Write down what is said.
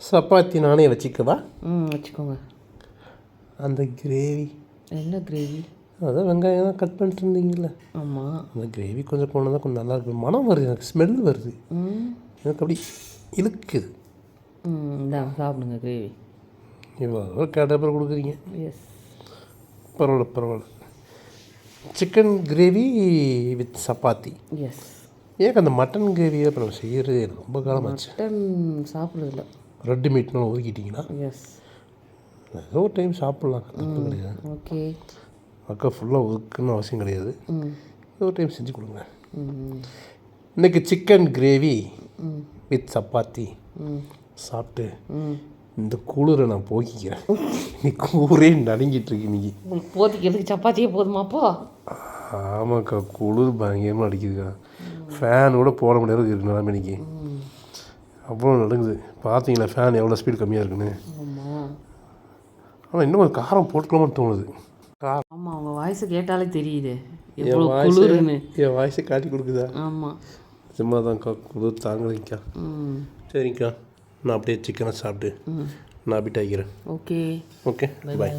சப்பாத்தி நானே வச்சுக்கவா? வச்சுக்கோங்க. அந்த கிரேவி என்ன கிரேவி? அதான் வெங்காயம் தான் கட் பண்ணிட்டு இருந்தீங்கல்ல. ஆமாம். அந்த கிரேவி கொஞ்சம் போனதான் கொஞ்சம் நல்லா இருக்கு. மனம் வருது, எனக்கு ஸ்மெல் வருது, எனக்கு அப்படி இழுக்குது. இந்தாங்க சாப்பிடுங்க கிரேவி. இவ்வளோ கேட்டப்பறம் கொடுக்குறீங்க. எஸ், பரவாயில்ல பரவாயில்ல. Chicken gravy with chapati. Yes. ஏன் அந்த மட்டன் கிரேவியை இப்போ நம்ம செய்கிறது ரொம்ப காலமாச்சு. மட்டன் சாப்பிட்றதில்ல. ரெட் மீட்னு ஒதுக்கிட்டிங்கன்னா எஸ், ஏதோ ஒரு டைம் சாப்பிட்லாம், தப்பு கிடையாது. ஓகே. அக்கா ஃபுல்லாக ஒதுக்குன்னு அவசியம் கிடையாது. ஏதோ ஒரு டைம் செஞ்சு கொடுங்க. இன்றைக்கி சிக்கன் கிரேவி வித் சப்பாத்தி சாப்பிட்டு இந்த குளிரை நான் போக்கிக்கிறேன். நீ கூரே நடுங்கிட்டு இருக்கு இன்றைக்கி. உங்களுக்கு போத்திக்கிறதுக்கு சப்பாத்தியே போதுமாப்போ? ஆமாக்கா, குளிர் பயங்கரமாக அடிக்குதுக்கா. ஃபேன் கூட போட முடியாது இருக்கு நிலைமை இன்றைக்கி. அவ்வளோ நடுங்குது. பார்த்தீங்களா ஃபேன் எவ்வளோ ஸ்பீடு கம்மியாக இருக்குன்னு. ஆமாம். ஆனால் இன்னும் கொஞ்சம் காரம் போட்டுக்கலாமான்னு தோணுது. ஆமாம், அவங்க வாய்ஸை கேட்டாலே தெரியுது என் வாய்ஸை காட்டி கொடுக்குதா? ஆமாம். சும்மா தான்க்கா, குளிர் தாங்கலைக்கா. சரிங்க்கா, நான் அப்படியே சிக்கனை சாப்பிட்டு நான் அப்படியே ஆகிறேன். ஓகே. ஓகே, பாய்.